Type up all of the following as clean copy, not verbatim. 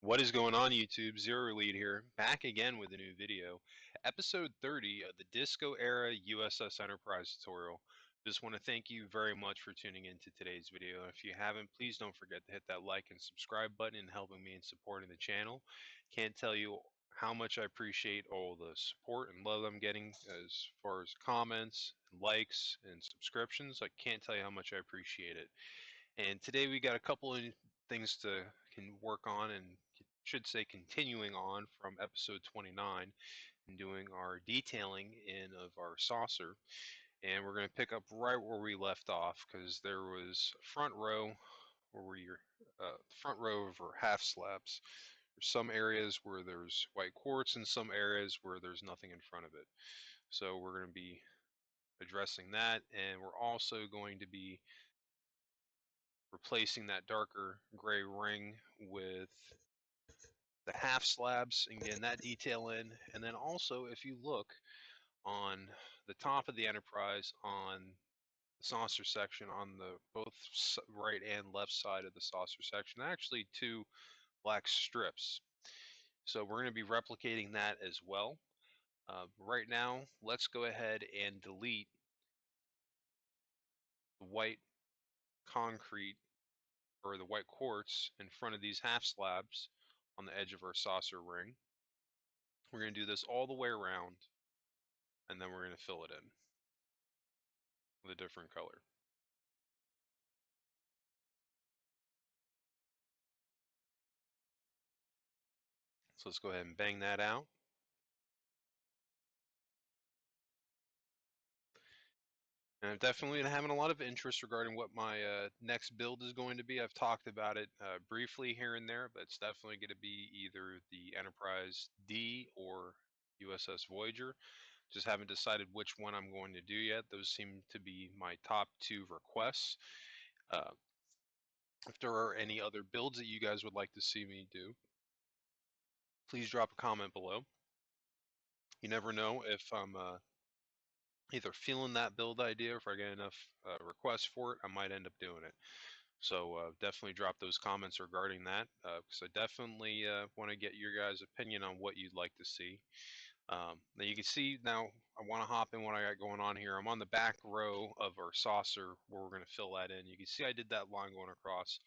What is going on, YouTube? Zero Lead here, back again with a new video. Episode 30 of the Disco Era USS Enterprise tutorial. Just want to thank you very much for tuning into today's video. If you haven't, please don't forget to hit that like and subscribe button in helping me in supporting the channel. Can't tell you how much I appreciate all the support and love I'm getting as far as comments, likes, and subscriptions. I can't tell you how much I appreciate it. And today we got a couple of things to can work on and should say continuing on from episode 29 and doing our detailing in of our saucer. And we're going to pick up right where we left off because there was a front row where we're front row of our half slabs. There's some areas where there's white quartz and some areas where there's nothing in front of it. So we're going to be addressing that, and we're also going to be replacing that darker gray ring with the half slabs and getting that detail in. And then also, if you look on the top of the Enterprise on the saucer section on the both right and left side of the saucer section, actually two black strips. So we're going to be replicating that as well. Right now, let's go ahead and delete the white concrete or the white quartz in front of these half slabs on the edge of our saucer ring. We're going to do this all the way around, and then we're going to fill it in with a different color. So let's go ahead and bang that out. And I'm definitely having a lot of interest regarding what my next build is going to be. I've talked about it briefly here and there, but it's definitely going to be either the Enterprise D or U.S.S. Voyager. Just haven't decided which one I'm going to do yet. Those seem to be my top two requests. Uh, if there are any other builds that you guys would like to see me do, please drop a comment below. You never know if I'm either feeling that build idea, or if I get enough requests for it, I might end up doing it. So definitely drop those comments regarding that, because I definitely want to get your guys' opinion on what you'd like to see. Now you can see now I want to hop in what I got going on here. I'm on the back row of our saucer where we're going to fill that in. You can see I did that line going across.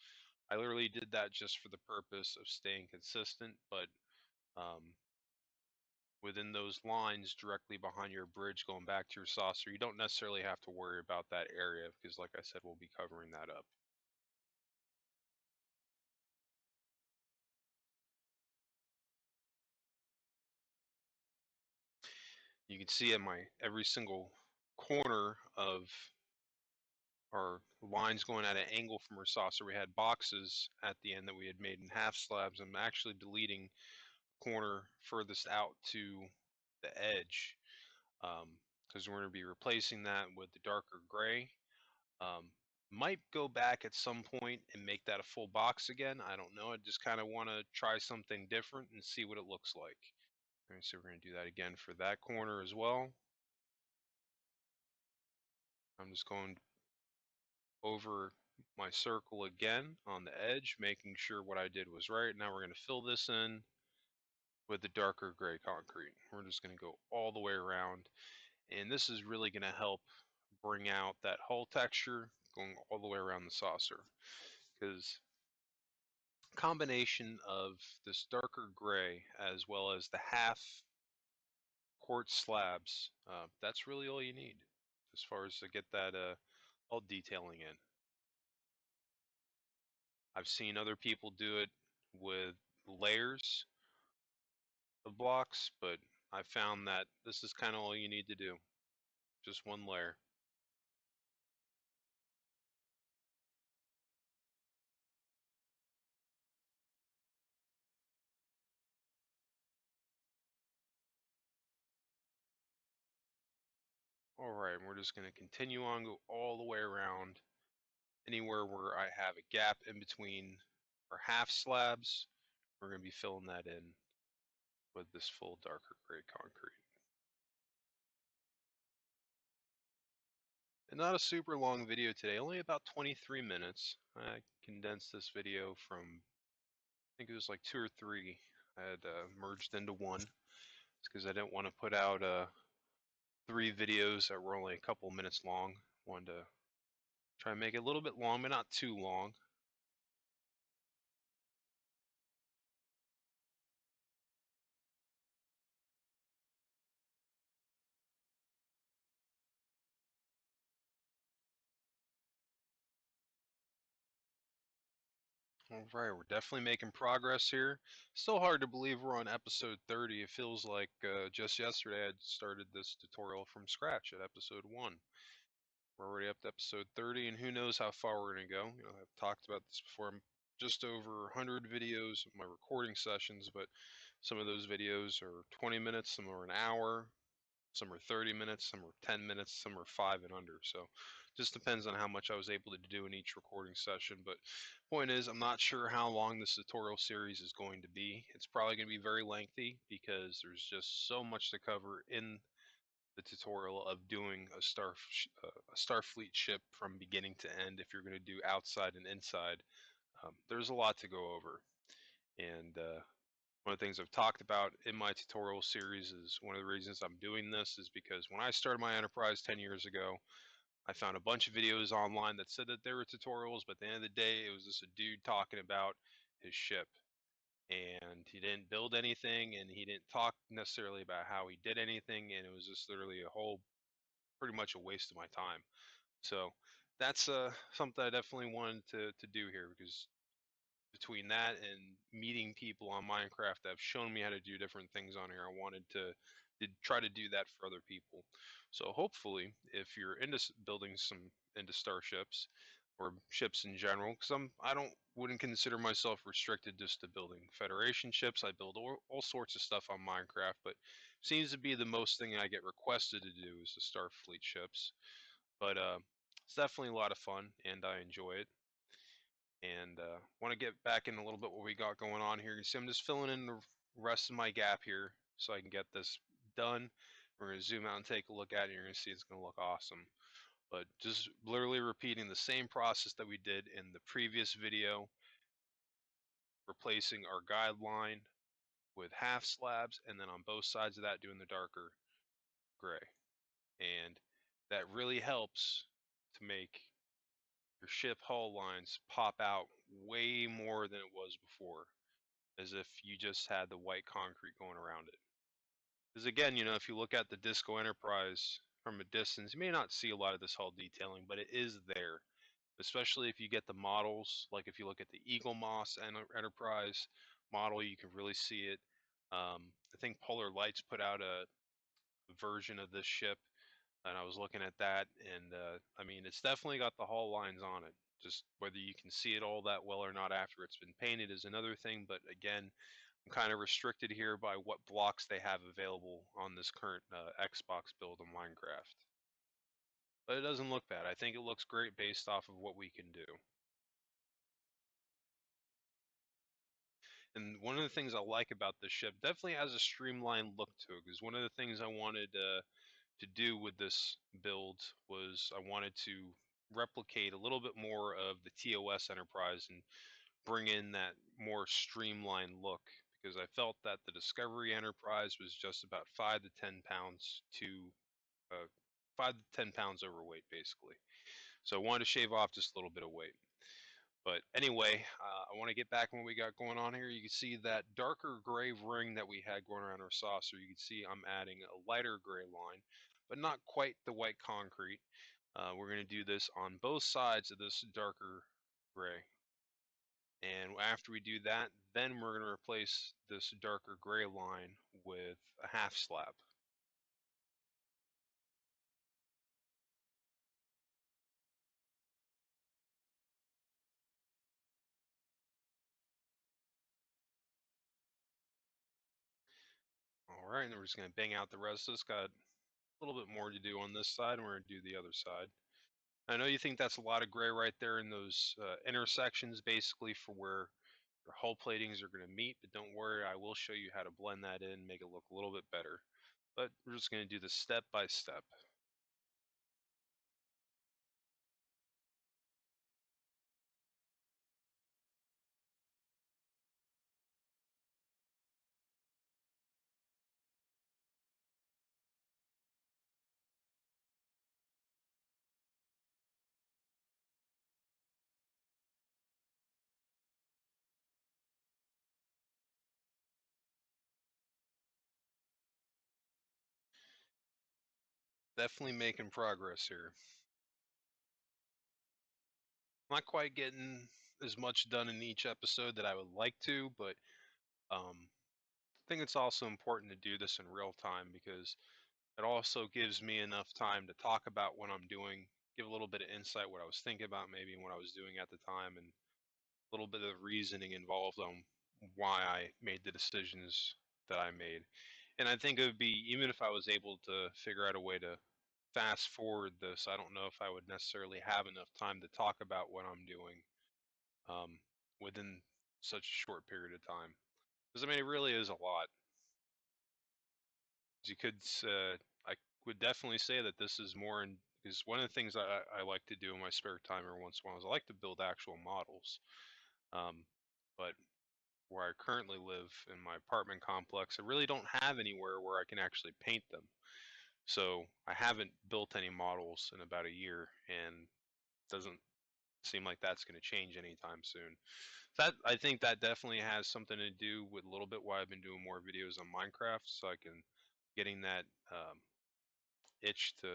I literally did that just for the purpose of staying consistent, but um, within those lines directly behind your bridge going back to your saucer, you don't necessarily have to worry about that area because, like I said, we'll be covering that up. You can see at my every single corner of our lines going at an angle from our saucer. We had boxes at the end that we had made in half slabs. I'm actually deleting corner furthest out to the edge because we're going to be replacing that with the darker gray. Might go back at some point and make that a full box again. I don't know. I just kind of want to try something different and see what it looks like. All right, so we're going to do that again for that corner as well. I'm just going over my circle again on the edge, making sure what I did was right. Now we're going to fill this in with the darker gray concrete. We're just going to go all the way around, and this is really going to help bring out that hull texture going all the way around the saucer, because combination of this darker gray as well as the half quartz slabs, that's really all you need as far as to get that all detailing in. I've seen other people do it with layers of blocks, but I found that this is kind of all you need to do. Just one layer. Alright, we're just going to continue on, go all the way around. Anywhere where I have a gap in between our half slabs, we're going to be filling that in with this full darker gray concrete. And not a super long video today, only about 23 minutes. I condensed this video from think it was like two or three. I had merged into one. It's because I didn't want to put out three videos that were only a couple minutes long. Wanted to try and make it a little bit long, but not too long. All right, we're definitely making progress here. Still hard to believe we're on episode 30. It feels like just yesterday I started this tutorial from scratch at episode 1. We're already up to episode 30, and who knows how far we're going to go. I've talked about this before. I'm just over 100 videos of my recording sessions, but some of those videos are 20 minutes, some are an hour, some are 30 minutes, some are 10 minutes, some are 5 and under. So just depends on how much I was able to do in each recording session. But point is, I'm not sure how long this tutorial series is going to be. It's probably going to be very lengthy because there's just so much to cover in the tutorial of doing a Starfleet ship from beginning to end. If you're going to do outside and inside, there's a lot to go over. And one of the things I've talked about in my tutorial series is one of the reasons I'm doing this is because when I started my enterprise 10 years ago, I found a bunch of videos online that said that they were tutorials, but at the end of the day, it was just a dude talking about his ship. And he didn't build anything, and he didn't talk necessarily about how he did anything, and it was just literally a whole, pretty much a waste of my time. So that's something I definitely wanted to do here because between that and meeting people on Minecraft that have shown me how to do different things on here, I wanted to try to do that for other people. So hopefully, if you're into building some into starships or ships in general, because I don't wouldn't consider myself restricted just to building Federation ships. I build all sorts of stuff on Minecraft, but seems to be the most thing I get requested to do is the Starfleet ships. But it's definitely a lot of fun, and I enjoy it and want to get back in a little bit what we got going on here. You see, I'm just filling in the rest of my gap here so I can get this done. We're going to zoom out and take a look at it. And you're going to see it's going to look awesome. But just literally repeating the same process that we did in the previous video, replacing our guideline with half slabs, and then on both sides of that doing the darker gray. And that really helps to make your ship hull lines pop out way more than it was before, as if you just had the white concrete going around it. Because again, if you look at the Disco Enterprise from a distance, you may not see a lot of this hull detailing, but it is there. Especially if you get the models, like if you look at the Eagle Moss Enterprise model, you can really see it. I think Polar Lights put out a version of this ship and I was looking at that, and I mean, it's definitely got the hull lines on it. Just whether you can see it all that well or not after it's been painted is another thing. But again, I'm kind of restricted here by what blocks they have available on this current Xbox build of Minecraft. But it doesn't look bad. I think it looks great based off of what we can do. And one of the things I like about this ship definitely has a streamlined look to it. Because one of the things I wanted to do with this build was I wanted to replicate a little bit more of the TOS Enterprise and bring in that more streamlined look because I felt that the Discovery Enterprise was just about 5 to 10 pounds to 5 to 10 pounds overweight, basically. So I wanted to shave off just a little bit of weight. But anyway, I want to get back on what we got going on here. You can see that darker gray ring that we had going around our saucer. You can see I'm adding a lighter gray line, but not quite the white concrete. We're going to do this on both sides of this darker gray. And after we do that, then we're going to replace this darker gray line with a half slab. All right, and then we're just going to bang out the rest of this. Got a little bit more to do on this side, and we're going to do the other side. I know you think that's a lot of gray right there in those intersections, basically for where your hull platings are going to meet, but don't worry, I will show you how to blend that in, make it look a little bit better. But we're just going to do this step by step. Definitely making progress here. Not quite getting as much done in each episode that I would like to, but I think it's also important to do this in real time because it also gives me enough time to talk about what I'm doing, give a little bit of insight what I was thinking about maybe and what I was doing at the time, and a little bit of reasoning involved on why I made the decisions that I made. And I think it would be, even if I was able to figure out a way to fast forward this, I don't know if I would necessarily have enough time to talk about what I'm doing um, within such a short period of time. Because I mean, it really is a lot. You could, I would definitely say that this is more in, because one of the things I like to do in my spare time every once in a while is I like to build actual models. Um, but where I currently live in my apartment complex, I really don't have anywhere where I can actually paint them. So I haven't built any models in about a year, and doesn't seem like that's going to change anytime soon. That I think that definitely has something to do with a little bit why I've been doing more videos on Minecraft, so I can getting that itch to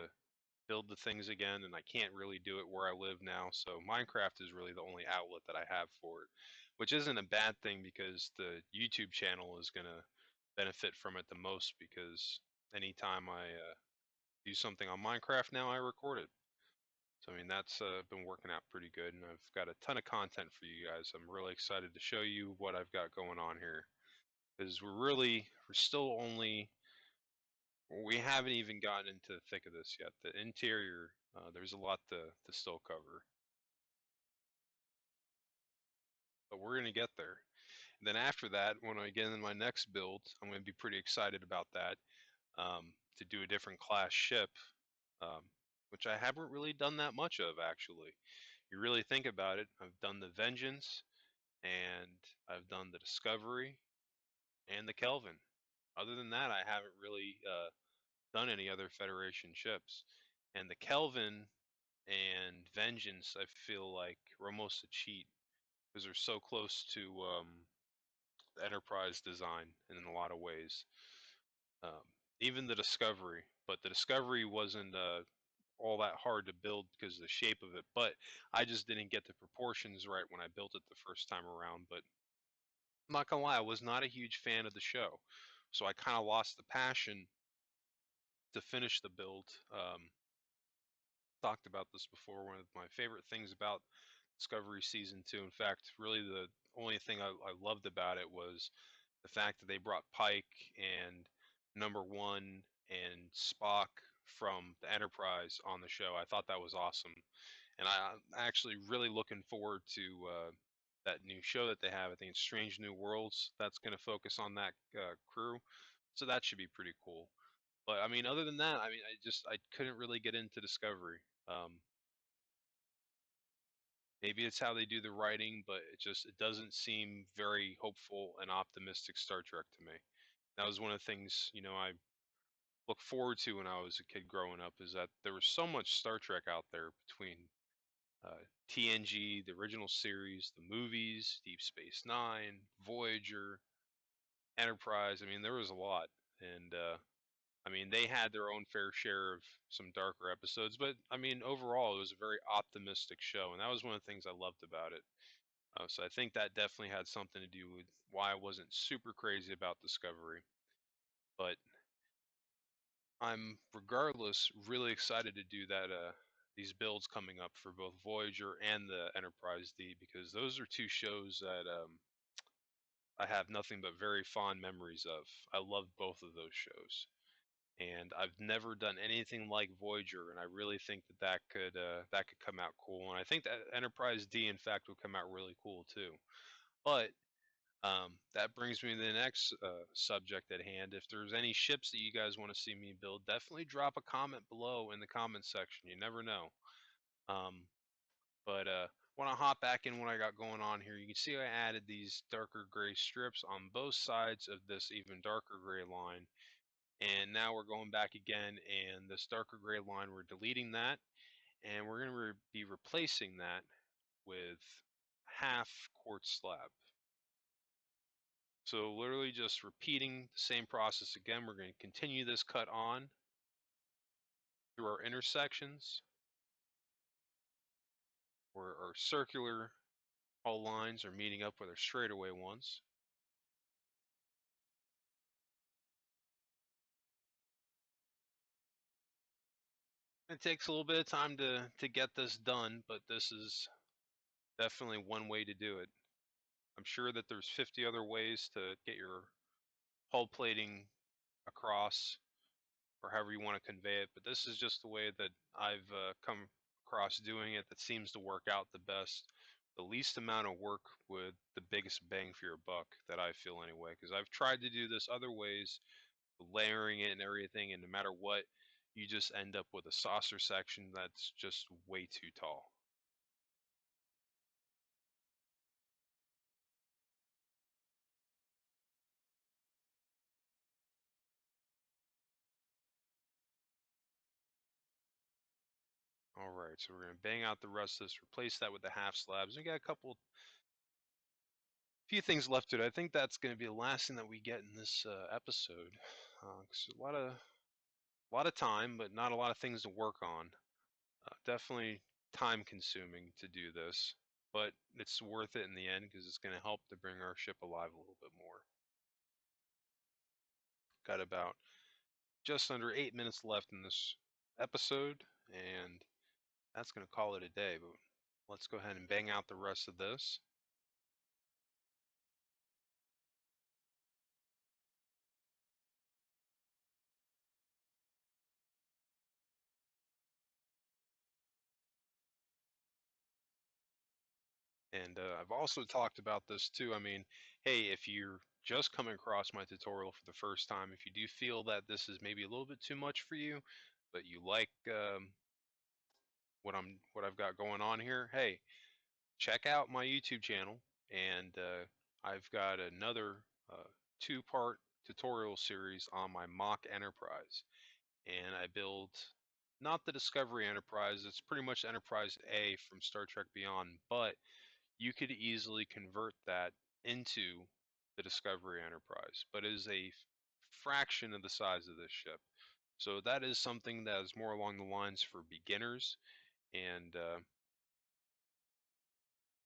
build the things again, and I can't really do it where I live now. So Minecraft is really the only outlet that I have for it, which isn't a bad thing because the YouTube channel is gonna benefit from it the most because anytime I do something on Minecraft now, I record it. So I mean that's been working out pretty good, and I've got a ton of content for you guys. I'm really excited to show you what I've got going on here because we're still only, we haven't even gotten into the thick of this yet. The interior, there's a lot to still cover, but we're going to get there. And then after that, when I get in my next build, I'm going to be pretty excited about that, to do a different class ship, um, which I haven't really done that much of, actually. You really think about it, I've done the Vengeance, and I've done the Discovery, and the Kelvin. Other than that, I haven't really done any other Federation ships. And the Kelvin and Vengeance, I feel like, are almost a cheat because they're so close to the Enterprise design in a lot of ways. Um, Even the Discovery, but the Discovery wasn't all that hard to build because of the shape of it. But I just didn't get the proportions right when I built it the first time around. But I'm not gonna lie, I was not a huge fan of the show, so I kind of lost the passion to finish the build. Talked about this before. One of my favorite things about Discovery Season 2, in fact, really the only thing I loved about it was the fact that they brought Pike and Number One and Spock from the Enterprise on the show. I thought that was awesome. And I'm actually really looking forward to that new show that they have. I think it's Strange New Worlds that's going to focus on that crew. So that should be pretty cool. But I mean, other than that, I mean, I couldn't really get into Discovery. Um, Maybe it's how they do the writing, but it doesn't seem very hopeful and optimistic Star Trek to me. That was one of the things, I look forward to when I was a kid growing up, is that there was so much Star Trek out there between TNG, the original series, the movies, Deep Space Nine, Voyager, Enterprise. I mean, there was a lot, and I mean, they had their own fair share of some darker episodes, but I mean, overall, it was a very optimistic show, and that was one of the things I loved about it. So I think that definitely had something to do with why I wasn't super crazy about Discovery. But I'm, regardless, really excited to do that. These builds coming up for both Voyager and the Enterprise D, because those are two shows that I have nothing but very fond memories of. I love both of those shows, and I've never done anything like Voyager, and I really think that could come out cool. And I think that Enterprise D, in fact, would come out really cool too. But that brings me to the next subject at hand. If there's any ships that you guys want to see me build, definitely drop a comment below in the comment section. You never know. Um, but want to hop back in what I got going on here. You can see I added these darker gray strips on both sides of this even darker gray line. And now we're going back again, and this darker gray line, we're deleting that, and we're going to be replacing that with half quartz slab. So literally just repeating the same process again. We're going to continue this cut on through our intersections where our circular hull lines are meeting up with our straightaway ones. It takes a little bit of time to get this done, but this is definitely one way to do it. I'm sure that there's 50 other ways to get your hull plating across, or however you want to convey it, but this is just the way that I've come across doing it that seems to work out the best. The least amount of work with the biggest bang for your buck, that I feel anyway, because I've tried to do this other ways, layering it and everything, and no matter what, you just end up with a saucer section that's just way too tall. All right, so we're gonna bang out the rest of this, replace that with the half slabs. We got a few things left to it. I think that's gonna be the last thing that we get in this episode. 'Cause a lot of time, but not a lot of things to work on. Definitely time consuming to do this, but it's worth it in the end because it's gonna help to bring our ship alive a little bit more. Got about just under 8 minutes left in this episode, and that's gonna call it a day. But let's go ahead and bang out the rest of this. And I've also talked about this too. I mean, hey, if you're just coming across my tutorial for the first time, if you do feel that this is maybe a little bit too much for you, but you like what I've got going on here, hey, check out my YouTube channel, and I've got another uh, two-part tutorial series on my mock Enterprise, and I build not the Discovery Enterprise. It's pretty much Enterprise A from Star Trek Beyond, but you could easily convert that into the Discovery Enterprise, but it is a fraction of the size of this ship. So that is something that is more along the lines for beginners. And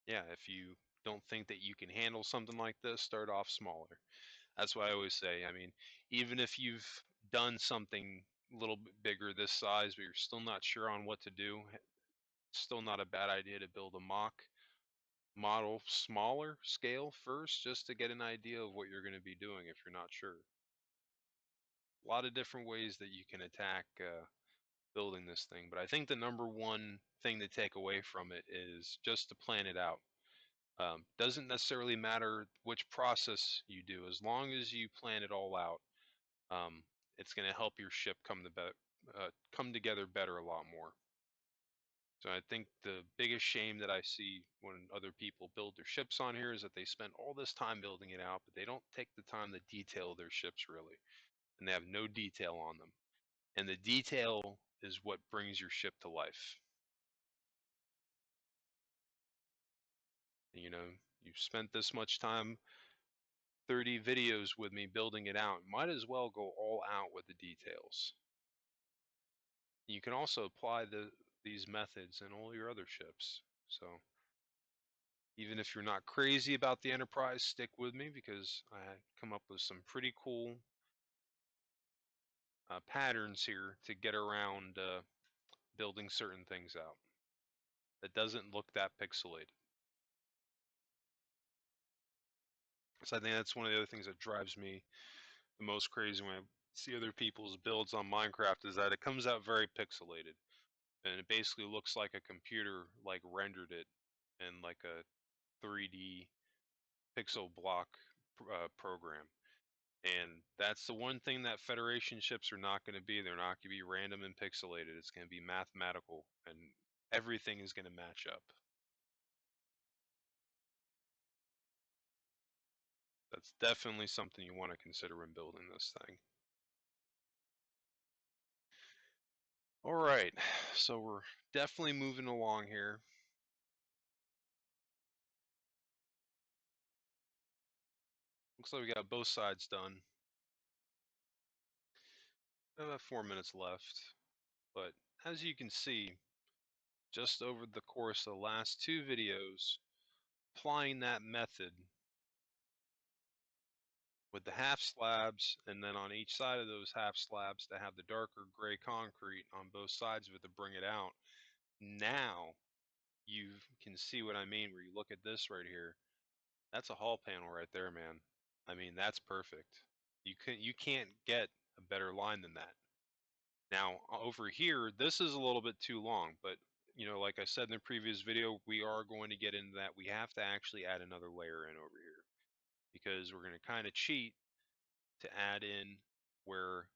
yeah, if you don't think that you can handle something like this, start off smaller. That's what I always say. I mean, even if you've done something a little bit bigger this size, but you're still not sure on what to do, still not a bad idea to build a mock model smaller scale first, just to get an idea of what you're going to be doing if you're not sure. A lot of different ways that you can attack building this thing, but I think the number one thing to take away from it is just to plan it out. Doesn't necessarily matter which process you do, as long as you plan it all out. Um, it's going to help your ship come together better a lot more. So I think the biggest shame that I see when other people build their ships on here is that they spend all this time building it out, but they don't take the time to detail their ships really, and they have no detail on them. And the detail is what brings your ship to life. You know, you've spent this much time, 30 videos with me building it out. Might as well go all out with the details. You can also apply these methods in all your other ships. So even if you're not crazy about the Enterprise, stick with me because I come up with some pretty cool patterns here to get around building certain things out that doesn't look that pixelated. So I think that's one of the other things that drives me the most crazy when I see other people's builds on Minecraft is that it comes out very pixelated, and it basically looks like a computer like rendered it in like a 3D pixel block program. And that's the one thing that Federation ships are not going to be. They're not going to be random and pixelated. It's going to be mathematical, and everything is going to match up. That's definitely something you want to consider when building this thing. All right, so we're definitely moving along here. Looks like we got both sides done. About 4 minutes left, but as you can see, just over the course of the last two videos, applying that method with the half slabs, and then on each side of those half slabs to have the darker gray concrete on both sides of it to bring it out. Now you can see what I mean where you look at this right here. That's a hull panel right there, man. I mean, that's perfect. You can't get a better line than that. Now over here, this is a little bit too long, but like I said in the previous video, we are going to get into that. We have to actually add another layer in over here because we're going to kind of cheat to add in where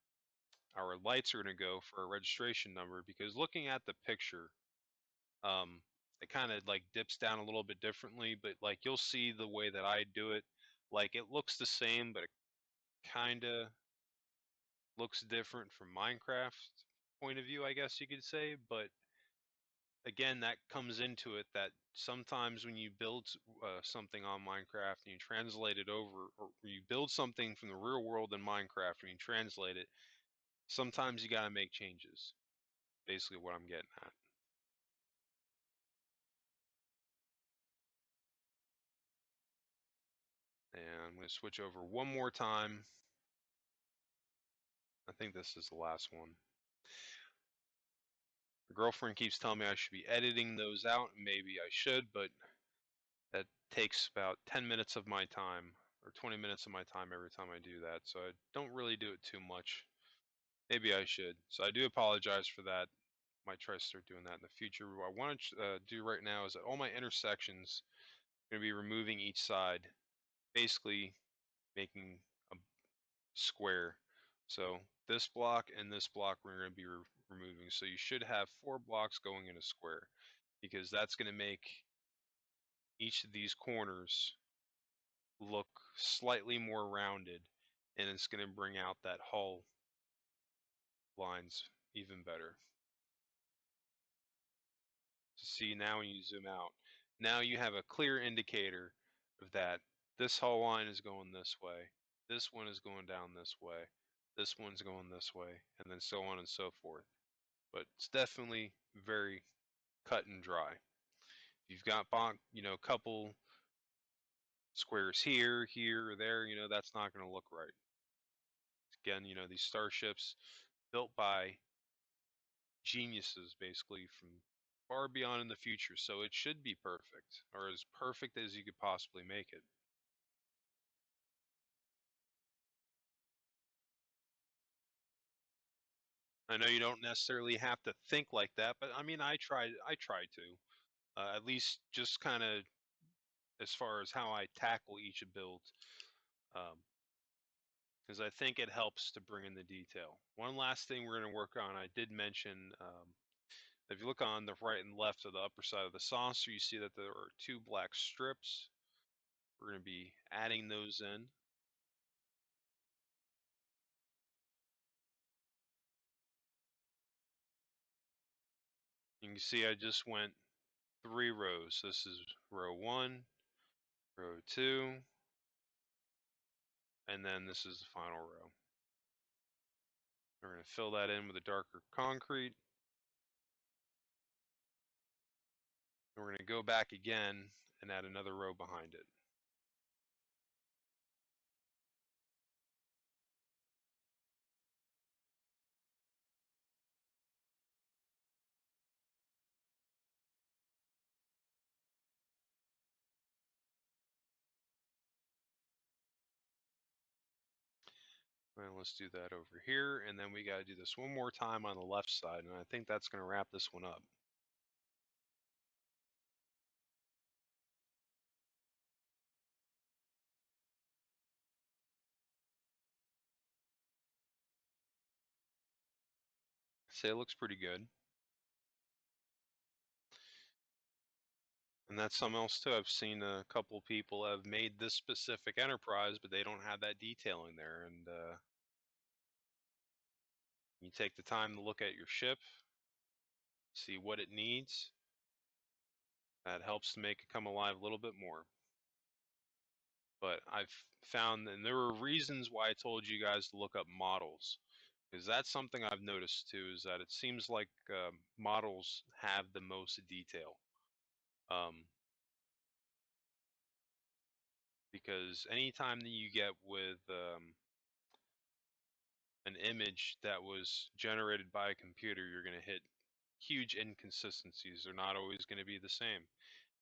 our lights are going to go for a registration number, because looking at the picture, it kind of like dips down a little bit differently, but like you'll see the way that I do it, like it looks the same, but it kind of looks different from Minecraft point of view, I guess you could say. But again, that comes into it that sometimes when you build something on Minecraft and you translate it over, or you build something from the real world in Minecraft and you translate it, sometimes you got to make changes. Basically, what I'm getting at. And I'm going to switch over one more time. I think this is the last one. My girlfriend keeps telling me I should be editing those out, and maybe I should, but that takes about 10 minutes of my time, or 20 minutes of my time every time I do that, so I don't really do it too much. Maybe I should. So I do apologize for that. Might try to start doing that in the future. What I want to do right now is that all my intersections, I'm going to be removing each side, basically making a square. So this block and this block we're going to be removing. So you should have 4 blocks going in a square, because that's going to make each of these corners look slightly more rounded, and it's going to bring out that hull lines even better. See, now when you zoom out, now you have a clear indicator of that this hull line is going this way, this one is going down this way, this one's going this way, and then so on and so forth. But it's definitely very cut and dry. If you've got a couple squares here, here, or there, that's not going to look right. Again, these starships built by geniuses basically from far beyond in the future, so it should be perfect, or as perfect as you could possibly make it. I know you don't necessarily have to think like that, but I mean, I try to, at least just kind of as far as how I tackle each build, because I think it helps to bring in the detail. One last thing we're going to work on, I did mention, if you look on the right and left of the upper side of the saucer, you see that there are 2 black strips. We're going to be adding those in. You can see I just went 3 rows. This is row 1, row 2, and then this is the final row. We're going to fill that in with a darker concrete. And we're going to go back again and add another row behind it. And let's do that over here, and then we got to do this one more time on the left side, and I think that's going to wrap this one up. Say it looks pretty good. And that's something else too. I've seen a couple people have made this specific enterprise, but they don't have that detailing there. And you take the time to look at your ship, see what it needs. That helps to make it come alive a little bit more. But I've found, and there were reasons why I told you guys to look up models, Because that's something I've noticed too, is that it seems like models have the most detail. Um, because anytime that you get with an image that was generated by a computer, you're going to hit huge inconsistencies. They're not always going to be the same.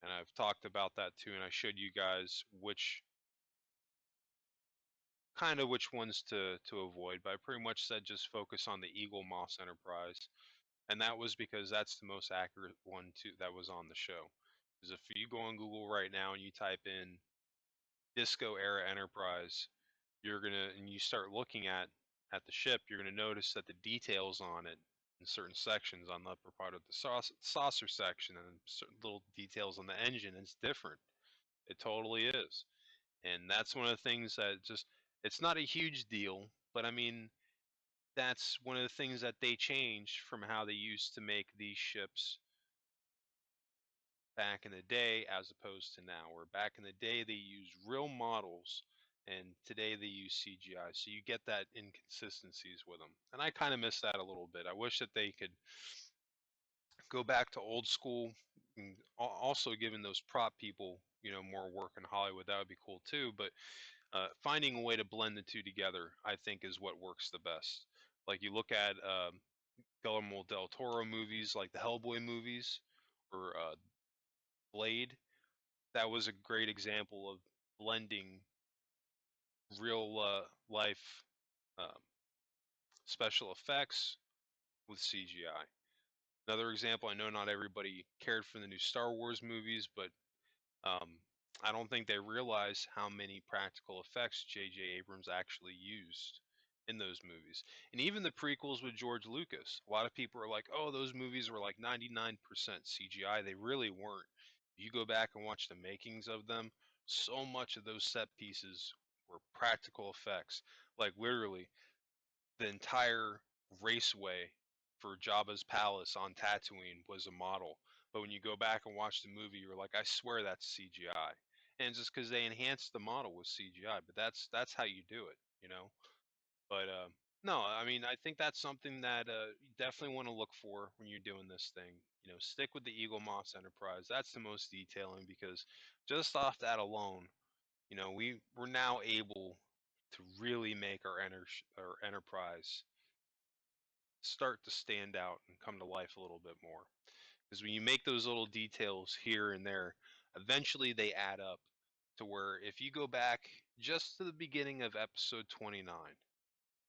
And I've talked about that too, and I showed you guys which ones to avoid. But I pretty much said just focus on the Eagle Moss Enterprise, and that was because that's the most accurate one too that was on the show. Because if you go on Google right now and you type in Disco Era Enterprise, and you start looking at the ship, you're gonna notice that the details on it in certain sections on the upper part of the saucer section and certain little details on the engine, it's different. It totally is. And that's one of the things that just it's not a huge deal, but I mean that's one of the things that they changed from how they used to make these ships back in the day as opposed to now. Where back in the day they used real models and today they use CGI. So you get that inconsistencies with them. And I kind of miss that a little bit. I wish that they could go back to old school and also giving those prop people, more work in Hollywood. That would be cool too, but finding a way to blend the two together, I think, is what works the best. Like you look at Guillermo del Toro movies, like the Hellboy movies, or Blade. That was a great example of blending real life um, special effects with CGI. Another example, I know not everybody cared for the new Star Wars movies, but um, I don't think they realize how many practical effects J.J. Abrams actually used in those movies. And even the prequels with George Lucas. A lot of people are like, oh, those movies were like 99% CGI. They really weren't. If you go back and watch the makings of them, so much of those set pieces were practical effects. Like literally, the entire raceway for Jabba's palace on Tatooine was a model. But when you go back and watch the movie, you're like, I swear that's CGI. And just because they enhanced the model with CGI, but that's how you do it. But no, I mean, I think that's something that you definitely want to look for when you're doing this thing. Stick with the Eagle Moss Enterprise. That's the most detailing because just off that alone, we're now able to really make our enterprise start to stand out and come to life a little bit more. Because when you make those little details here and there, eventually they add up to where if you go back just to the beginning of episode 29,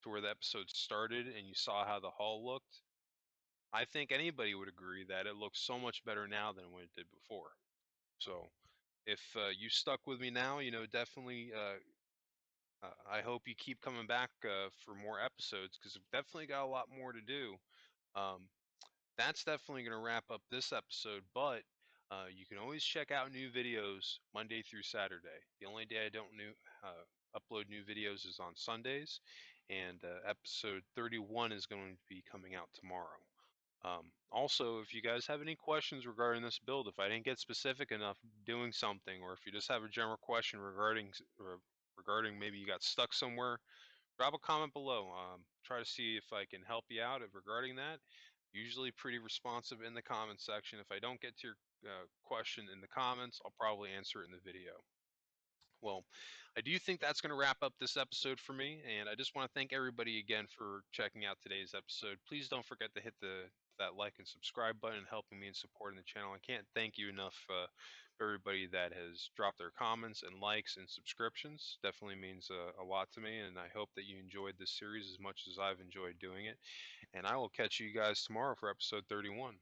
to where the episode started and you saw how the hull looked, I think anybody would agree that it looks so much better now than when it did before. So if you stuck with me now, definitely I hope you keep coming back for more episodes because we've definitely got a lot more to do. Um, that's definitely going to wrap up this episode, but you can always check out new videos Monday through Saturday. The only day I don't upload new videos is on Sundays, and episode 31 is going to be coming out tomorrow. Also, if you guys have any questions regarding this build, if I didn't get specific enough doing something, or if you just have a general question regarding maybe you got stuck somewhere, drop a comment below. Try to see if I can help you out regarding that. Usually pretty responsive in the comment section. If I don't get to your question in the comments, I'll probably answer it in the video. Well, I do think that's going to wrap up this episode for me, and I just want to thank everybody again for checking out today's episode. Please don't forget to hit that like and subscribe button, helping me in supporting the channel. I can't thank you enough for everybody that has dropped their comments and likes and subscriptions. Definitely means a lot to me, and I hope that you enjoyed this series as much as I've enjoyed doing it. And I will catch you guys tomorrow for episode 31.